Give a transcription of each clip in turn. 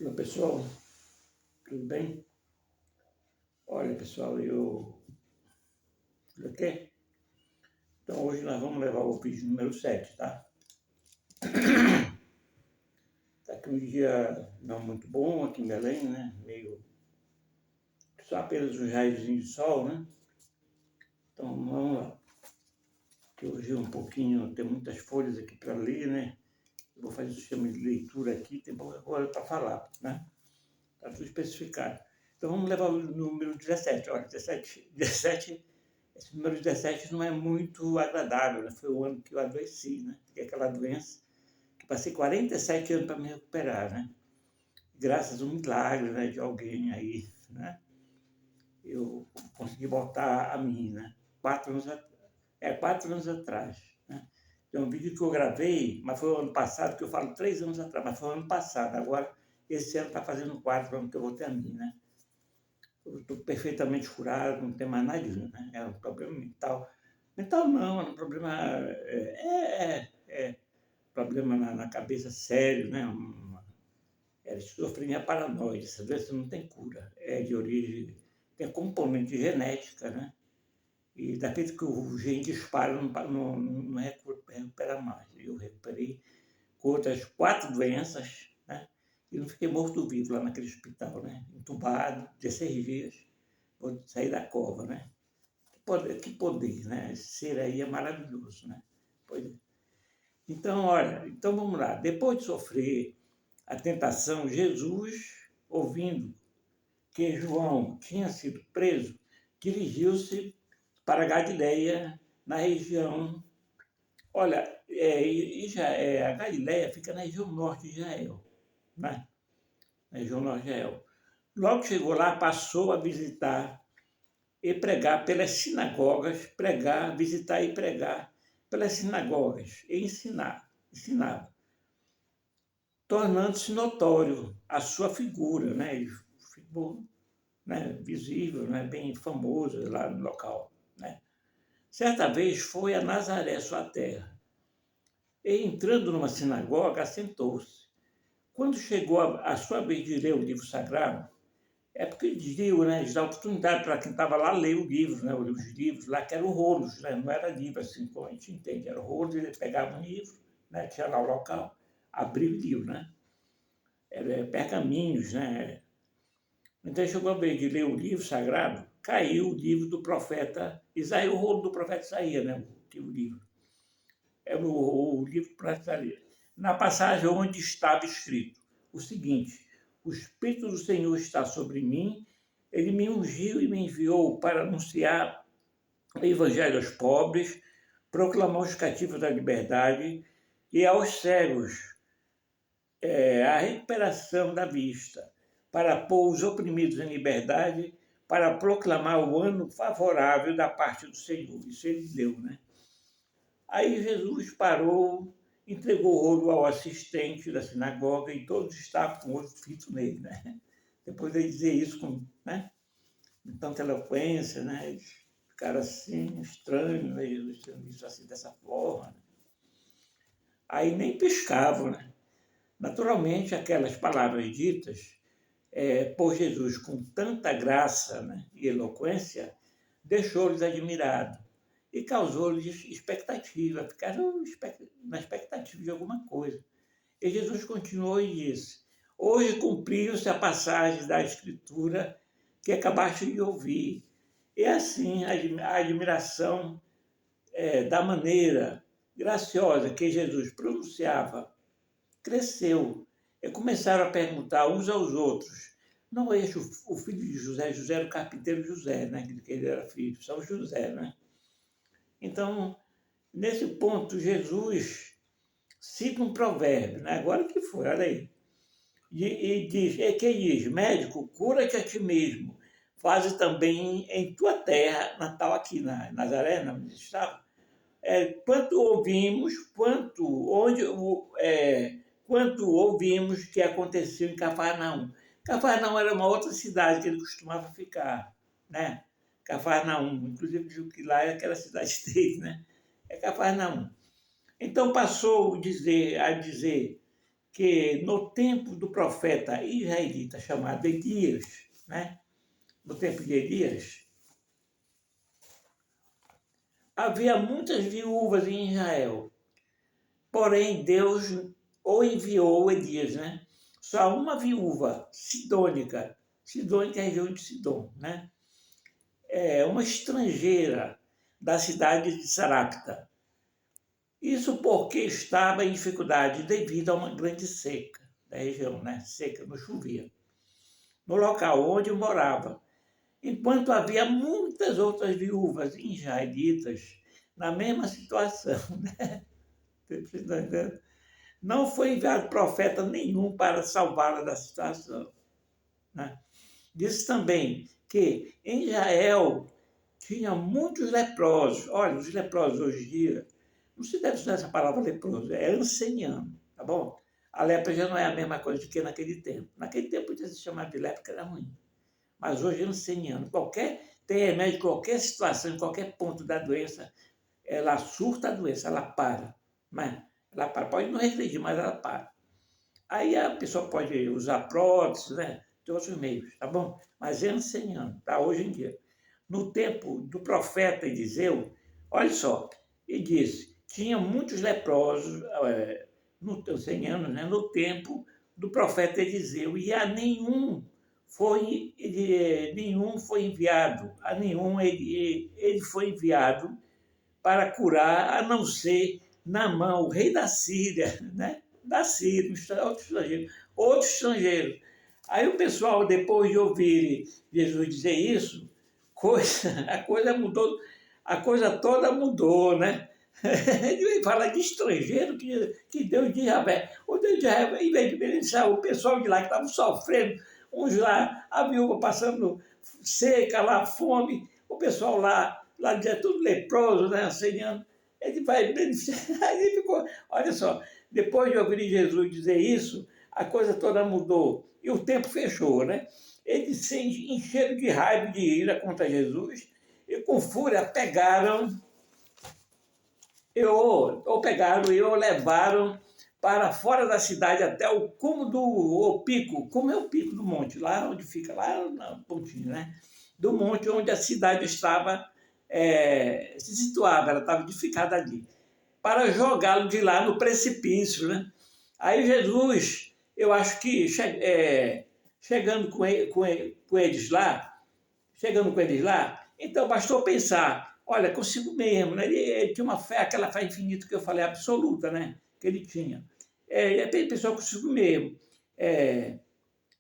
Olá pessoal, tudo bem? Olha pessoal, tudo ok? Então hoje nós vamos levar o vídeo número 7, tá? Tá aqui um dia não muito bom aqui em Belém, né? Meio só apenas uns raios de sol, né? Então vamos lá. Que hoje é um pouquinho, tem muitas folhas aqui para ler, né? Eu vou fazer o sistema de leitura aqui, tem pouca coisa para falar, né? Tá tudo especificado. Então vamos levar o número 17. Olha, 17. Esse número 17 não é muito agradável, né? Foi o ano que eu adoeci, né? Fiquei aquela doença, que passei 47 anos para me recuperar, né? Graças a um milagre, né, de alguém aí, né? Eu consegui voltar a mim, né? 4 anos, 4 anos atrás, né? Tem um vídeo que eu gravei, mas foi o ano passado, que eu falo 3 anos atrás, mas foi o ano passado. Agora, esse ano está fazendo 4 anos que eu voltei a mim, né? Eu estou perfeitamente curado, não tem mais nada, né? É um problema mental. Mental não, é um problema, problema na cabeça sério, né? Era esquizofrenia paranoide, essa doença não tem cura. É de origem, tem componente genética, né? E da vez que o gene dispara, não recupera mais. Eu recuperei com outras 4 doenças, né? E não fiquei morto-vivo lá naquele hospital, né? Entubado, 16 dias, vou sair da cova, né? Que poder, né? Esse ser aí é maravilhoso, né? Pois é. Então, olha, então vamos lá. Depois de sofrer a tentação, Jesus, ouvindo que João tinha sido preso, dirigiu-se para Galiléia, na região. Olha, a Galiléia fica na região norte de Israel, né? Na região norte de Israel. Logo que chegou lá, passou a visitar e pregar pelas sinagogas, visitar e pregar pelas sinagogas e ensinava, tornando-se notório a sua figura, né? Ele ficou, né, visível, né, bem famoso lá no local, né? Certa vez foi a Nazaré, sua terra, e entrando numa sinagoga, assentou-se. Quando chegou a sua vez de ler o livro sagrado, é porque eles liam, né? Eles davam oportunidade para quem estava lá ler o livro, né? Os livros lá, que eram rolos, né? Não era livro assim como a gente entende, era rolos, ele pegava um livro, né? Tinha lá o local, abria o livro, né? Era pergaminhos, né? Então chegou a vez de ler o livro sagrado, caiu o livro do profeta Isaías, o rolo do profeta Isaías, né? O livro. É o livro do profeta Isaías. Na passagem onde estava escrito o seguinte: o Espírito do Senhor está sobre mim, ele me ungiu e me enviou para anunciar o Evangelho aos pobres, proclamar os cativos da liberdade e aos cegos a recuperação da vista, para pôr os oprimidos em liberdade, para proclamar o ano favorável da parte do Senhor. Isso ele deu, né? Aí Jesus parou, entregou o rolo ao assistente da sinagoga e todos estavam com o olho fito nele, né? Depois de dizer isso com, né, com tanta eloquência, né? Eles ficaram assim, estranhos, né? Jesus tendo isso assim dessa forma. Né? Aí nem piscavam, né? Naturalmente, aquelas palavras ditas por Jesus com tanta graça, né, e eloquência, deixou-lhes admirados e causou-lhes expectativa, ficaram na expectativa de alguma coisa. E Jesus continuou e disse: hoje cumpriu-se a passagem da Escritura que acabaste de ouvir. E assim a admiração da maneira graciosa que Jesus pronunciava cresceu. E começaram a perguntar uns aos outros. Não é este o filho de José? José era o carpinteiro José, né? Que ele era filho, São José, né? Então, nesse ponto, Jesus cita um provérbio, né? Agora que foi, olha aí. E diz, quem diz, médico, cura-te a ti mesmo. Faze também em tua terra natal aqui na Nazaré, onde estava. Quanto ouvimos que aconteceu em Cafarnaum. Cafarnaum era uma outra cidade que ele costumava ficar, né? Cafarnaum, inclusive digo que lá é aquela cidade dele, né? É Cafarnaum. Então passou a dizer que no tempo do profeta israelita chamado Elias, né? No tempo de Elias, havia muitas viúvas em Israel. Porém, Deus o enviou Elias, né? Só uma viúva sidônica, Sidônica é a região de Sidom, né? É uma estrangeira da cidade de Sarapta. Isso porque estava em dificuldade devido a uma grande seca da região, né? Seca, não chovia. No local onde morava. Enquanto havia muitas outras viúvas israelitas na mesma situação, né? Não foi enviado profeta nenhum para salvá-la da situação, né? Diz também que em Israel tinha muitos leprosos. Olha, os leprosos hoje em dia, não se deve usar essa palavra leproso, é anceniano, tá bom? A lepra já não é a mesma coisa do que naquele tempo. Naquele tempo podia se chamar de lepra, que era ruim. Mas hoje é anceniano. Tem remédio, qualquer situação, em qualquer ponto da doença, ela surta a doença, ela para. Né? Ela para. Pode não regredir, mas ela para. Aí a pessoa pode usar prótese, né? Tem outros meios, tá bom? Mas é anceniano, tá? Hoje em dia. No tempo do profeta Eliseu, olha só, ele disse, tinha muitos leprosos, ancenianos, né? No tempo do profeta Eliseu, e a nenhum foi enviado, a nenhum ele foi enviado para curar, a não ser Naamã, o rei da Síria, né? Da Síria, outro estrangeiro. Aí o pessoal, depois de ouvir Jesus dizer isso, a coisa mudou, a coisa toda mudou, né? Ele fala de estrangeiro que Deus de Israel. O Deus de Israel, em vez de beneficiar o pessoal de lá que estava sofrendo, uns lá, a viúva passando seca lá, fome, o pessoal lá dizia tudo leproso, né? Anceniano. Ele vai beneficiar. Aí ele ficou, olha só, depois de ouvir Jesus dizer isso, a coisa toda mudou. E o tempo fechou, né? Eles se encheram de raiva, de ira contra Jesus, e com fúria pegaram e o levaram para fora da cidade até o cume do pico. Como é o pico do monte? Lá onde fica, lá na pontinha, né? Do monte onde a cidade estava, se situava, ela estava edificada ali, para jogá-lo de lá no precipício, né? Aí Jesus, eu acho que chegando com eles lá, então bastou pensar, olha, consigo mesmo, né? Ele tinha uma fé, aquela fé infinita que eu falei, absoluta, né? Que ele tinha. Ele pensou consigo mesmo,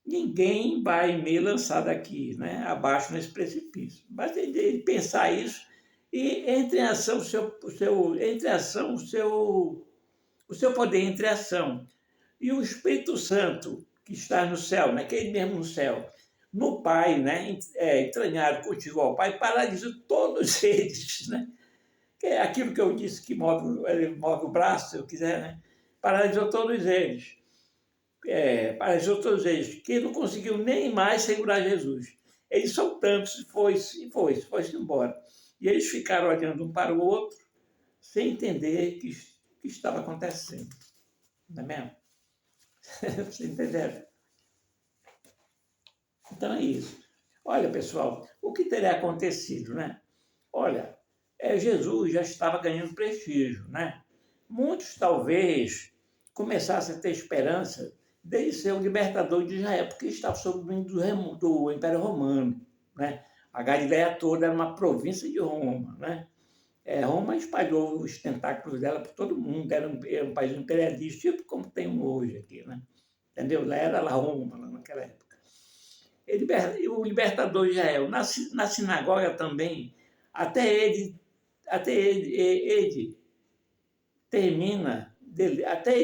ninguém vai me lançar daqui, né? Abaixo nesse precipício. Basta ele pensar isso e entre em ação o seu poder entre ação. E o Espírito Santo, que está no céu, né? Que é ele mesmo no céu, no Pai, né? Entranhado contigo ao Pai, paralisa todos eles, né? Que é aquilo que eu disse que move o braço, se eu quiser, né? Paralisou todos eles. Paralisou todos eles, que não conseguiu nem mais segurar Jesus. Eles são tantos, foi-se embora. E eles ficaram olhando um para o outro, sem entender o que estava acontecendo. Não é mesmo? Vocês entenderam? Então é isso. Olha, pessoal, o que teria acontecido, né? Olha, Jesus já estava ganhando prestígio, né? Muitos talvez começassem a ter esperança dele ser o libertador de Israel, porque estava sob o domínio do Império Romano, né? A Galileia toda era uma província de Roma, né? Roma espalhou os tentáculos dela por todo mundo, era um país imperialista, tipo como tem um hoje aqui, né? Entendeu? Lá era Roma, lá naquela época. O libertador de Israel, na sinagoga também, até ele até ele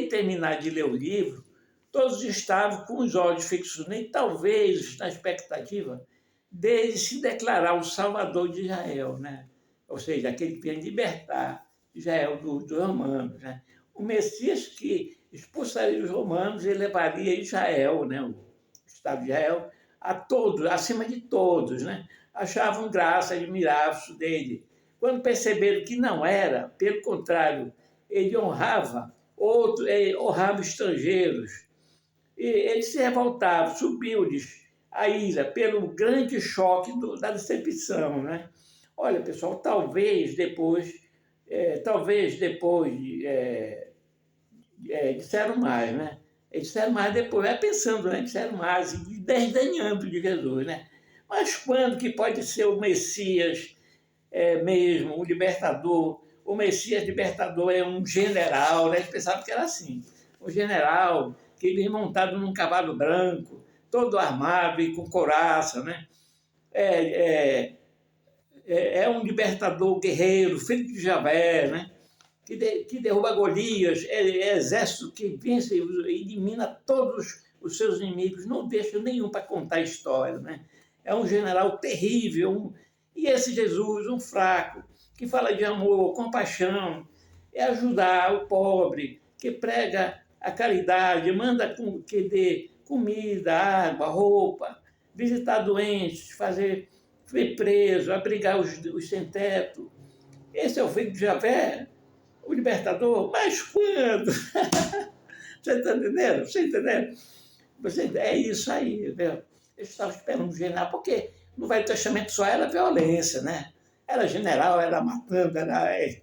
terminar de ler o livro, todos estavam com os olhos fixos nele, talvez na expectativa dele se declarar o Salvador de Israel, né? Ou seja, aquele que vem libertar Israel dos romanos, né? O Messias que expulsaria os romanos e levaria Israel, né? O Estado de Israel, a todos, acima de todos, né? Achavam graça, admiravam dele. Quando perceberam que não era, pelo contrário, ele honrava outros honravam estrangeiros. E eles se revoltavam, subiu-lhes a ira pelo grande choque da decepção, né? Olha, pessoal, talvez depois disseram mais, né? Eles disseram mais depois, pensando, né? Disseram mais, desdenhando de Jesus, né? Mas quando que pode ser o Messias mesmo, o libertador? O Messias libertador é um general, né? Eles pensavam que era assim. Um general que vinha montado num cavalo branco, todo armado e com couraça, né? É, é um libertador guerreiro, filho de Javé, né? Que derruba Golias, é exército que vence e elimina todos os seus inimigos, não deixa nenhum para contar a história, né? É um general terrível, e esse Jesus, um fraco, que fala de amor, compaixão, é ajudar o pobre, que prega a caridade, manda que dê comida, água, roupa, visitar doentes, fazer preso, abrigar os sem-teto. Esse é o filho de Javé, o libertador, mas quando? Você está entendendo? Você entendendo? É isso aí, viu? Eu estava esperando um general, porque no Velho Testamento só era violência, né? Era general, era matando, era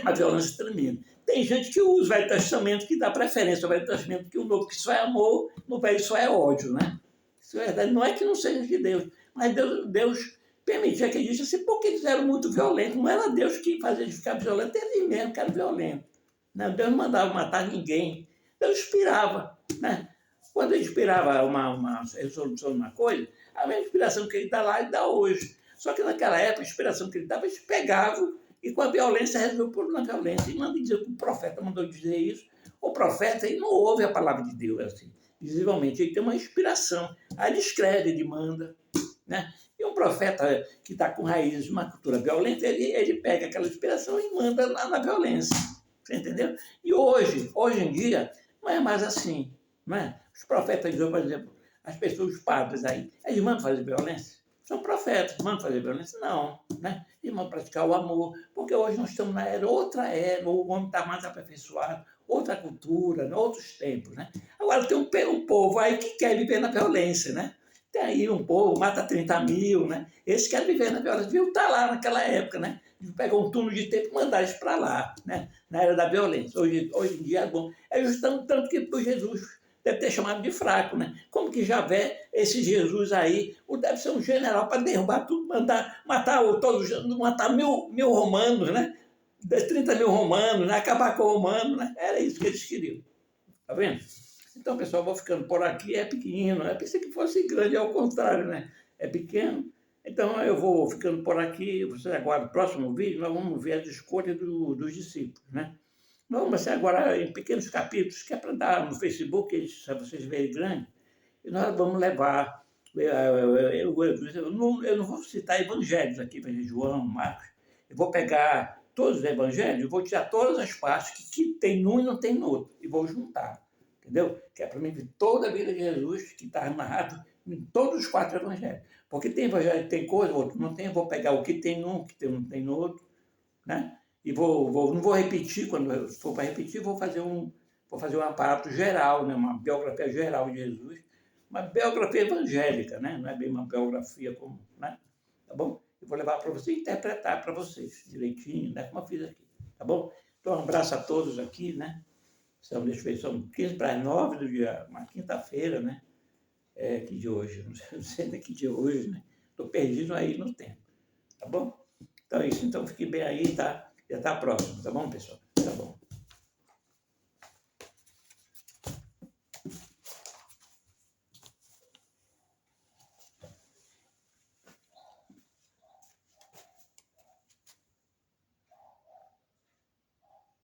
uma violência tremenda. Tem gente que usa o Velho Testamento, que dá preferência ao Velho Testamento, que o Novo, que só é amor, no Velho só é ódio, né? Isso é verdade. Não é que não seja de Deus, mas Deus permitia que eles dissessem porque eles eram muito violentos. Não era Deus que fazia eles ficar violentos, ele mesmo que era violento. Né? Deus não mandava matar ninguém. Deus inspirava. Né? Quando ele inspirava uma resolução de uma coisa, a mesma inspiração que ele dá lá, ele dá hoje. Só que naquela época, a inspiração que ele dava, eles pegavam e com a violência resolveu por uma violência. E manda dizer que o profeta mandou dizer isso. O profeta, ele não ouve a palavra de Deus assim. Visivelmente, ele tem uma inspiração. Aí ele escreve, ele manda. Né? E um profeta que está com raízes de uma cultura violenta, ele pega aquela inspiração e manda na violência. Você entendeu? E hoje em dia, não é mais assim. Não é? Os profetas de hoje, por exemplo, as pessoas, os padres aí, eles mandam fazer violência? São profetas, mandam fazer violência? Não. Né? Eles mandam praticar o amor, porque hoje nós estamos na outra era, o homem está mais aperfeiçoado, outra cultura, outros tempos. Né? Agora tem um povo aí que quer viver na violência, né? Tem aí um povo, mata 30 mil, né? Esse quer viver na violência. Viu? Tá lá naquela época, né? Pegar um turno de tempo e mandar isso para lá, né? Na era da violência. Hoje em dia é bom. É justamente tanto que Jesus deve ter chamado de fraco, né? Como que Javé, esse Jesus aí, deve ser um general para derrubar tudo, matar mil romanos, né? 30 mil romanos, né? Acabar com o romano, né? Era isso que eles queriam. Tá vendo? Então, pessoal, vou ficando por aqui. É pequeno, né? Pensei que fosse grande, ao contrário, né? É pequeno. Então, eu vou ficando por aqui. Vocês aguardam o próximo vídeo, nós vamos ver as escolhas dos discípulos, né? Nós vamos ser agora em pequenos capítulos, que é para dar no Facebook, se vocês verem grande, e nós vamos levar. Eu não vou citar evangelhos aqui, João, Marcos. Eu vou pegar todos os evangelhos, vou tirar todas as partes que tem num e não tem no outro, e vou juntar. Entendeu? Que é para mim ver toda a vida de Jesus que está narrado em todos os 4 evangelhos. Porque tem evangelho que tem coisa, outro não tem, vou pegar o que tem num, o que não tem no outro, né? E não vou repetir, quando for para repetir, vou fazer um aparato geral, né? Uma biografia geral de Jesus, uma biografia evangélica, né? Não é bem uma biografia como, né? Tá bom? Eu vou levar para vocês interpretar para vocês direitinho, né? Como eu fiz aqui, tá bom? Então, um abraço a todos aqui, né? Deixa eu ver, são 15 para as 9 do dia, uma quinta-feira, né? Que de hoje, não sei nem que dia hoje, né? Estou perdido aí no tempo, tá bom? Então é isso, então fique bem aí, tá? E até a próxima, tá bom, pessoal?